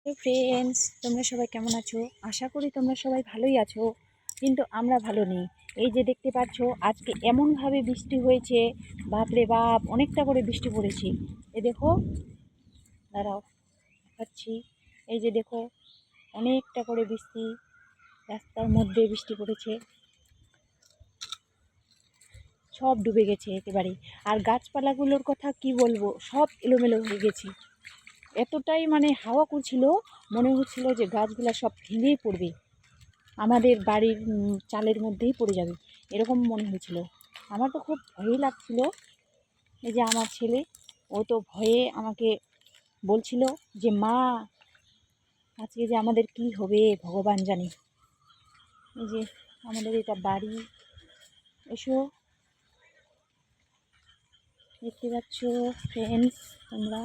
Hello friends, তোমরা সবাই কেমন আছো? আশা করি তোমরা সবাই ভালোই আছো, কিন্তু আমরা ভালো নেই। এই যে দেখতে পাচ্ছ, আজকে এমনভাবে বৃষ্টি হয়েছে, বাপরে বাপ, অনেকটা করে বৃষ্টি পড়েছে। এই দেখো, দাঁড়াও দেখাচ্ছি। এই যে দেখো, অনেকটা করে বৃষ্টি, রাস্তার মধ্যে বৃষ্টি পড়েছে, সব ডুবে গেছে একেবারে। আর গাছপালাগুলোর কথা কি বলবো, সব এলোমেলো হয়ে গেছে। এতটাই হাওয়া করছিল, মনে হচ্ছিল যে গাছগুলা সব ভেঙেই পড়বে, আমাদের বাড়ির চালের মধ্যেই পড়ে যাবে, এরকম মনে হয়েছিল। আমার তো খুব ভয়ই লাগছিল। এই যে আমার ছেলে, ও তো ভয়ে আমাকে বলছিল যে মা, আজকে যে আমাদের কি হবে ভগবান জানে। এই যে আমাদের এটা বাড়ি, এসো, দেখতে পাচ্ছ ফ্রেন্ডস তোমরা।